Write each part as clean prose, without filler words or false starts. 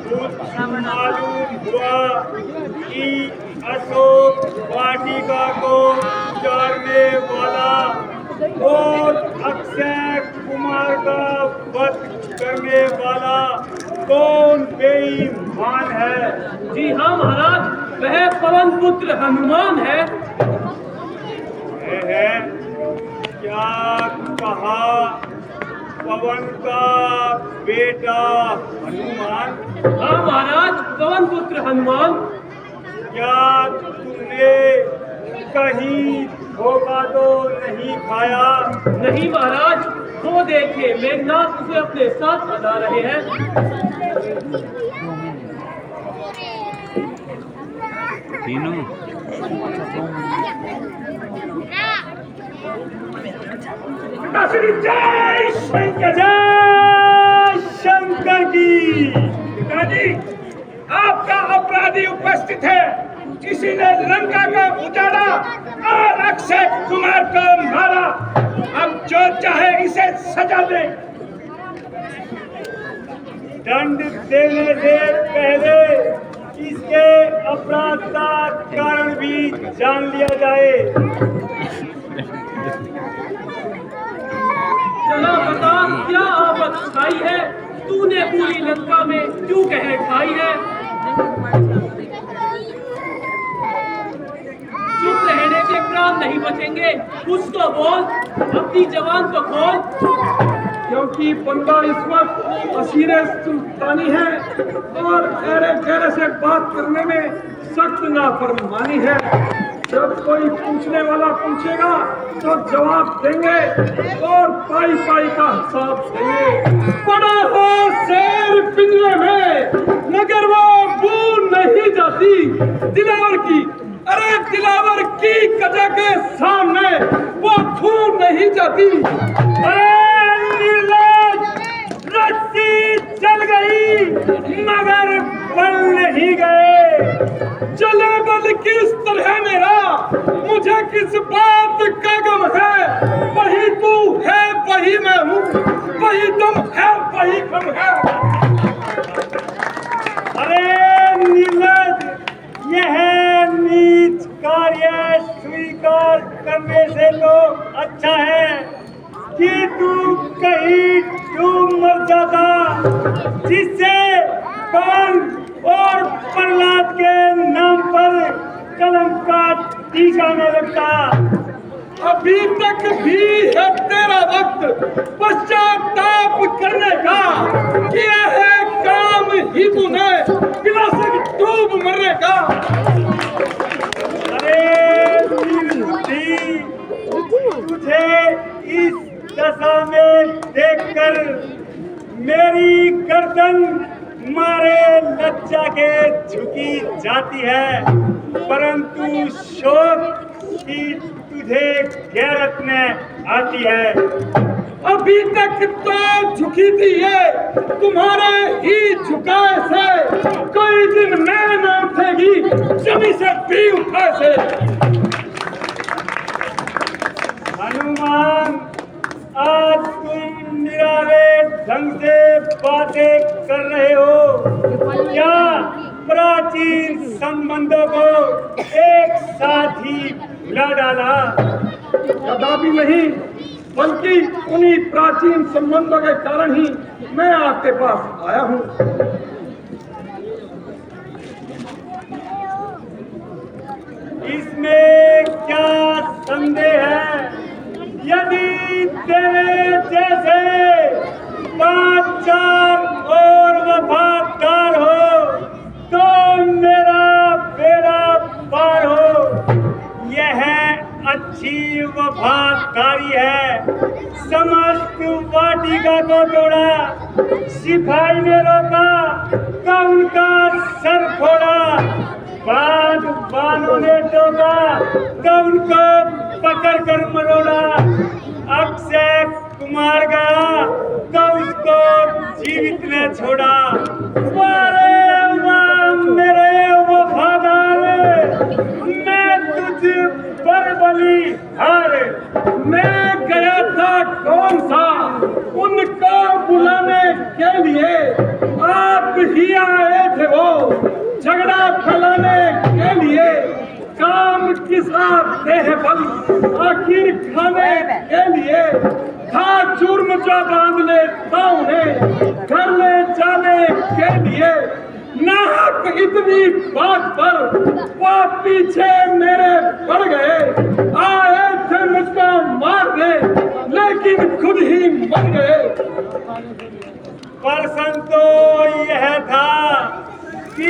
मालूम हुआ कि अशोक वाटिका को उजाड़ने वाला और अक्षय कुमार का वध करने वाला कौन बेईमान है? जी हाँ महाराज, वह पवन पुत्र हनुमान है। है क्या कहा? पवन का बेटा हनुमान? हाँ महाराज, पवन पुत्र हनुमान। क्या तुमने कहीं धोखा तो नहीं खाया? नहीं महाराज, वो देखे मेघनाथ उसे अपने साथ बता रहे हैं। तीनों जय शंकर, जय शंकर की। पिताजी, आपका अपराधी उपस्थित है। किसी ने लंका को उजाड़ा और अक्षय कुमार को मारा। अब जो चाहे इसे सजा दे। दंड देने से पहले इसके अपराध का कारण भी जान लिया जाए। चला बता, क्या आफत खाई है तूने पूरी लंका में, क्यों कह खाई है? चुप रहने से प्राण नहीं बचेंगे, कुछ तो बोल, अपनी जवान तो खोल। क्योंकि बंदा इस वक्त असीरे सुल्तानी है और गहरे गहरे से बात करने में सख्त नाफरमानी है। जब कोई पूछने वाला पूछेगा तो जवाब देंगे और पाई पाई का हिसाब देंगे। पड़ा हो शेर पिंजरे में मगर वो बू नहीं जाती दिलावर की। अरे दिलावर की कजा के सामने वो खून नहीं जाती। अरे रस्सी चल गई मगर बल नहीं गए। चले बल किस तरह मेरा, मुझे किस बात का गम है। वही तू है वही मैं हूँ, वही तुम है वही हम है। अरे नीरज, यह नीच कार्य स्वीकार करने से तो अच्छा है कि तू कहीं डूब मर जाता, जिससे कौन और प्रहलाद के नाम पर कलम का टीका न लगता। अभी तक भी है तेरा वक्त पश्चाताप करने का। किया है काम ही तूने विनाशक डूब मरने का। अरे बुद्धि, तुझे इस दशा में देखकर मेरी गर्दन मारे लज्जा के झुकी जाती है, परंतु शोक की तुझे गैरत में आती है। अभी तक तो झुकी थी ये तुम्हारे ही झुकाए से। कोई दिन मैं न उठेगी जमी से भी उठा से। हनुमान, आज तुम निराले ढंग से बातें कर रहे हो या प्राचीन संबंधों को एक साथ ही भुला डाला? कदापि नहीं, बल्कि उन्हीं प्राचीन संबंधों के कारण ही मैं आपके पास आया हूँ। इसमें क्या संदेह है? यदि तेरे जैसे पांच चार और वफादार हो तो मेरा बेड़ा पार हो। यह अच्छी वफादारी है। समस्त वाटिका को तोड़ा, सिपाही ने रोका तो उनका सर फोड़ा, बानों ने टोका तो उनको पकड़ कर मरोड़ा। अक्षय कुमार गया तो उसको जीवित ने छोड़ा। वारे वाह मेरे वफादार, मैं तुझ पर बली हार। मैं गया था कौन सा उनको बुलाने के लिए, आप अब ही आए थे वो झगड़ा फैलाने के लिए, काम की साथ है बल आखिर खाने के लिए, था जुर्म जो बांध लेता उन्हें घर ले जाने के लिए, नाहक इतनी बात पर वो पीछे मेरे पड़ गए, आए थे मुझको मारने लेकिन खुद ही मर गए। प्रश्न तो यह था कि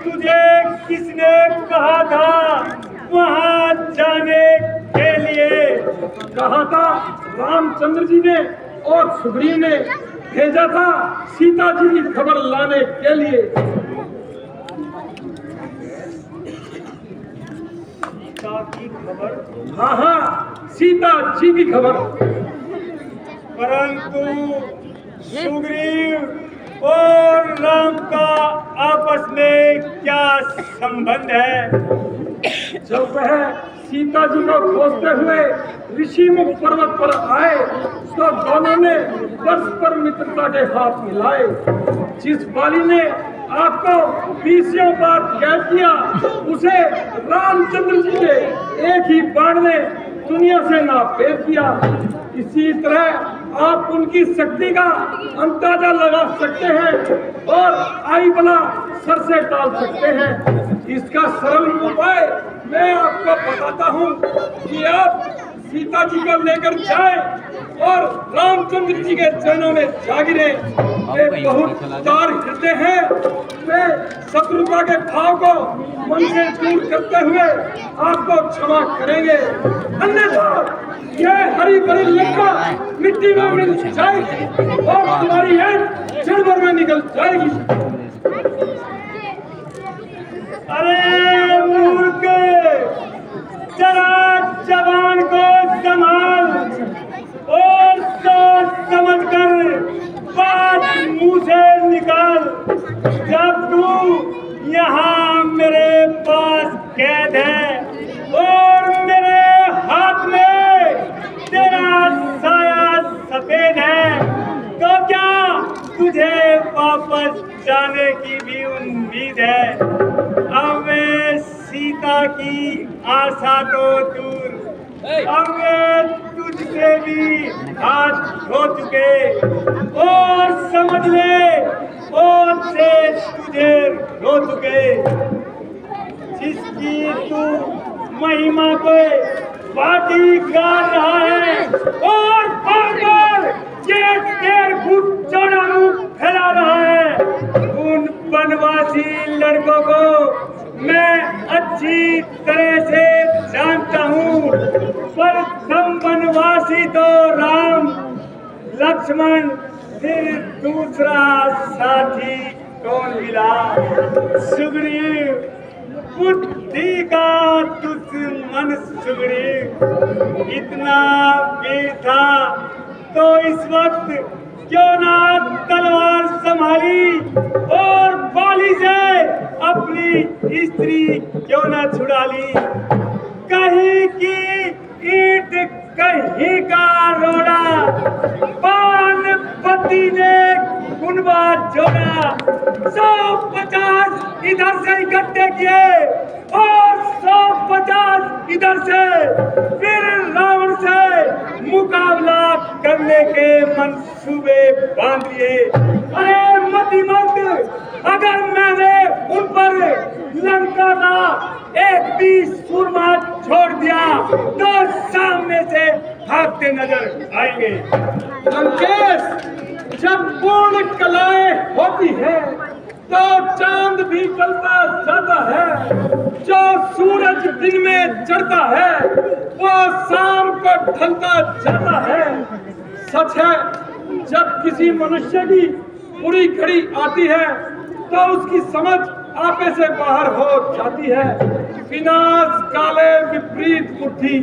तुझे किसने कहा था वहां जाने के लिए? कहा था रामचंद्र जी ने और सुग्रीव ने भेजा था सीता जी की खबर लाने के लिए। सीता की खबर? हाँ हाँ, सीता जी की खबर। परंतु सुग्रीव और राम का आपस में क्या संबंध है? जब वह सीता जी को खोजते हुए ऋषिमुख पर्वत पर आए तो दोनों ने परस्पर मित्रता के हाथ मिलाए। जिस बाली ने आपको 20 बार कैद किया उसे रामचंद्र जी के एक ही बाण ने दुनिया से नापेद किया। इसी तरह आप उनकी शक्ति का अंदाजा लगा सकते हैं और आई बला सर से डाल सकते हैं। इसका सरल उपाय मैं आपको बताता हूँ कि आप सीता जी को लेकर जाएं और रामचंद्र जी के चरणों में जा गिरे। वे बहुत उदार हृदय हैं, वे शत्रुता के भाव को मन से दूर करते हुए आपको क्षमा करेंगे, अन्यथा यह हरी भरी लंका मिट्टी में मिल जाएगी और तुम्हारी हेड जड़ भर में निकल जाएगी। अरे मूर्ख, जरा जवान को संभाल और सोच समझ कर बात मुंह से निकाल। जब तू यहाँ मेरे पास कैद है और मेरे हाथ में तेरा साया सफेद है, तो क्या तुझे वापस जाने की भी उम्मीद है? अब मैं सीता की आशा तो दूर, अब मैं तुझसे भी हाथ धो चुके और समझ ले और से तुझे रो चुके। जिसकी तू महिमा को बाटी गा रहा है और पागल ये 1.5 फुट चौड़ा मुंह फैला रहा है, उन वनवासी लड़कों को मैं अच्छी तरह से जानता हूँ। प्रथम वनवासी तो राम लक्ष्मण, फिर दूसरा साथी कौन मिला? सुग्रीव, बुद्धि का दुश्मन सुग्रीव। इतना वीर था तो इस वक्त क्यों ना तलवार संभाली और बाली से अपनी स्त्री क्यों ना छुड़ा ली? कहीं की ईंट कहीं का रोड़ा, पानपति ने कुनबा जोड़ा। 150 इधर से इकट्ठे किए और 150 इधर से, फिर रावण से मुकाबला करने के मंसूबे बांध लिए। अरे मतिमंद, अगर मैंने उन पर लंका का एक भी सुरमा छोड़ दिया तो सामने से भागते नजर आएंगे। लंकेश, जब पूर्ण कलाएं होती है तो चांद भी जलता जाता है। जो सूरज दिन में चढ़ता है वो शाम को ढलता जाता है। सच है, जब किसी मनुष्य की बुरी घड़ी आती है तो उसकी समझ आपे से बाहर हो जाती है। विनाश काले विपरीत बुद्धि।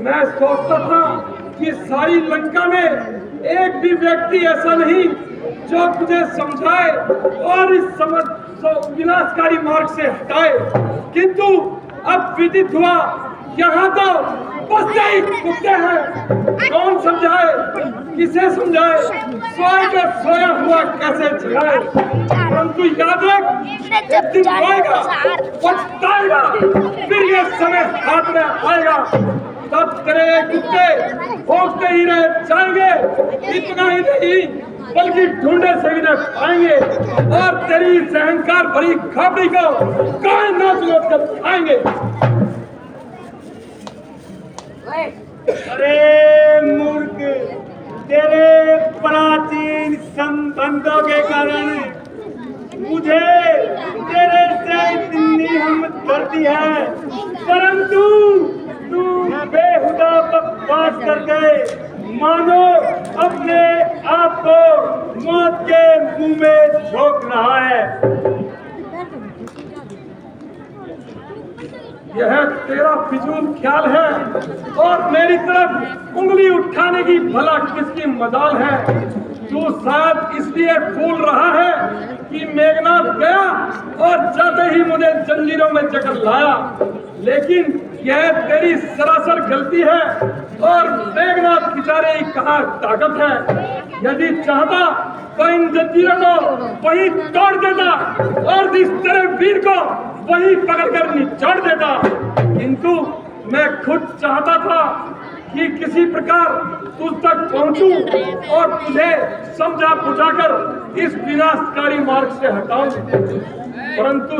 मैं सोचता था कि सारी लंका में एक भी व्यक्ति ऐसा नहीं जो मुझे समझाए और इस समझ को विनाशकारी मार्ग से हटाए, किंतु अब विदित हुआ यहाँ तो बस यही कुत्ते हैं। कौन समझाए, किसे समझाए, सोए का सोया हुआ कैसे जगाए। परंतु याद रख, एक दिन आएगा, पछताएगा, फिर ये समय हाथ में आएगा, तब तेरे कुत्ते भौंकते ही रह जाएंगे। इतना ही नहीं बल्कि ढूंढे से भी न पाएंगे और तेरी इस अहंकार भरी खोपड़ी को गाय नाच नोच कर खाएंगे। अरे मूर्ख, तेरे प्राचीन संबंधों के कारण मुझे तेरे से इतनी हमदर्दी है, परंतु तू बेहुदा बकवास करके मानो अपने आप को मौत के मुंह में झोंक रहा है। यह तेरा फिजूल ख्याल है और मेरी तरफ उंगली उठाने की भला किसकी मजाल है। तू शायद इसलिए फूल रहा है कि मेघनाथ गया और जाते ही मुझे जंजीरों में जकड़ लाया, लेकिन यह तेरी सरासर गलती है और मेघनाथ बेचारे की कहाँ ताकत है। यदि चाहता तो इन जंजीरों को वही तोड़ देता और इस तेरे वीर को वही पकड़कर निचोड़ देता, किंतु मैं खुद चाहता था कि किसी प्रकार तुझ तक पहुंचूं और तुझे समझा बुझाकर इस विनाशकारी मार्ग से हटाऊं, परंतु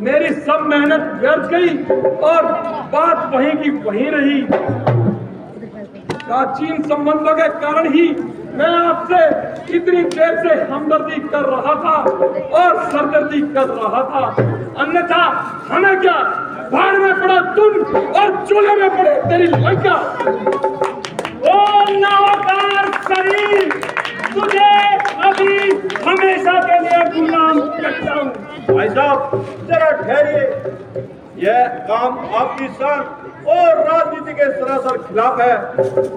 मेरी सब मेहनत व्यर्थ गई और बात वहीं की वहीं रही। प्राचीन संबंधों के कारण ही मैं आपसे इतनी देर से हमदर्दी कर रहा था और सरदर्दी कर रहा था, अन्यथा हमें क्या, भाड़ में पड़ा तुम और चूल्हे में पड़े तेरी लंका। ओ नाकार शरीर, तुझे अभी हमेशा के लिए गुलाम करता हूँ। भाई साहब जरा ठहरिए, यह काम आपकी शान और राजनीति के सरासर खिलाफ है।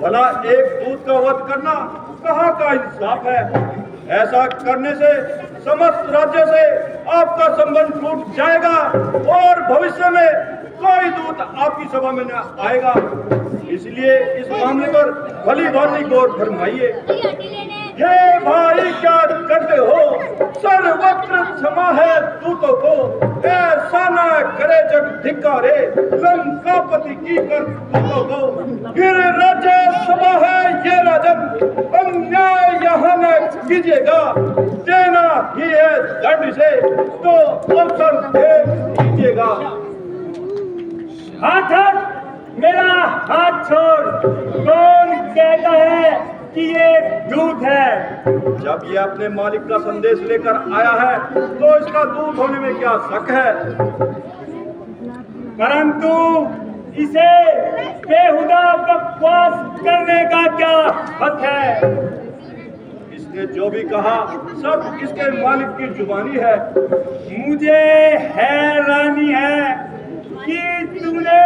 भला एक दूध का वध करना कहाँ का इंसाफ है। ऐसा करने से समस्त राज्य से आपका संबंध टूट जाएगा और भविष्य में कोई दूत आपकी सभा में न आएगा। इसलिए इस मामले पर भली भांति गौर फरमाइए। हे भाई क्या करते हो, सर्वत्र क्षमा है दूतों को, ऐसा न करे जग धिक्कारे लंकापति की कर दूतों को। फिर राज्य सभा है ये राजन, अन्याय यहाँ न कीजिएगा, देना ही है दंड से तो अवसर दे दीजिएगा। हाथ हट, मेरा हाथ छोड़। कौन कहता है कि ये दूध है? जब ये अपने मालिक का संदेश लेकर आया है तो इसका दूध होने में क्या शक है। परंतु इसे बेहुदा बकवास करने का क्या हक है? इसने जो भी कहा सब इसके मालिक की जुबानी है। मुझे हैरानी है कि तूने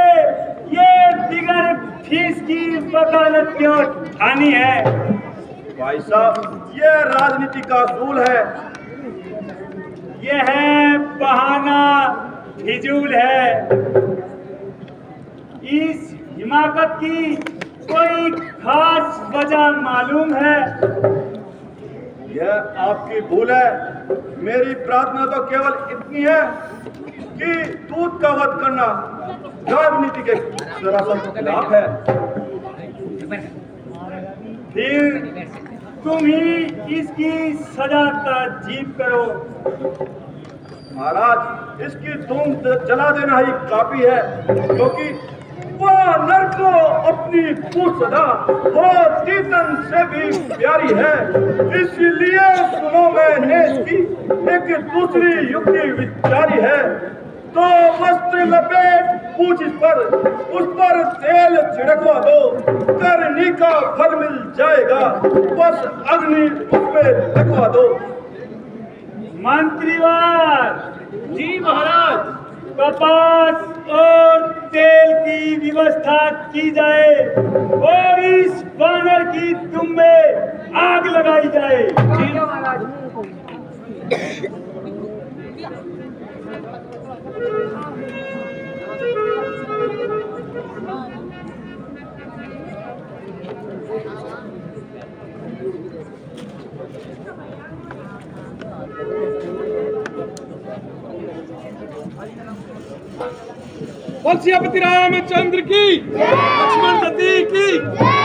ये बिगर फीस की वकालत क्यों ठानी है। भाई साहब यह राजनीति का असूल है। यह बहाना फिजूल है। इस हिमाकत की कोई खास वजह मालूम है? यह आपकी भूल है। मेरी प्रार्थना तो केवल इतनी है कि दूध का वध करना राजनीति के सरासर खिलाफ है। फिर तुम ही इसकी सजा ताजीब करो। महाराज इसकी धूम जला देना ही काफी है, क्योंकि वह नर को अपनी सदा और तीतन से भी प्यारी है। इसलिए सुनो मैंने इसकी एक दूसरी युक्ति विचारी है। तो वस्त्र लपेट पूछ इस पर, उस पर तेल छिड़कवा दो, करनी का फल मिल जाएगा। बस अग्नि उसमें लगवा दो। मंत्रीवार जी महाराज। कपास और तेल की व्यवस्था की जाए और इस वानर की दुम में आग लगाई जाए। जी महाराज। बोल सियापति रामचंद्र की, लक्ष्मण दत्ती की।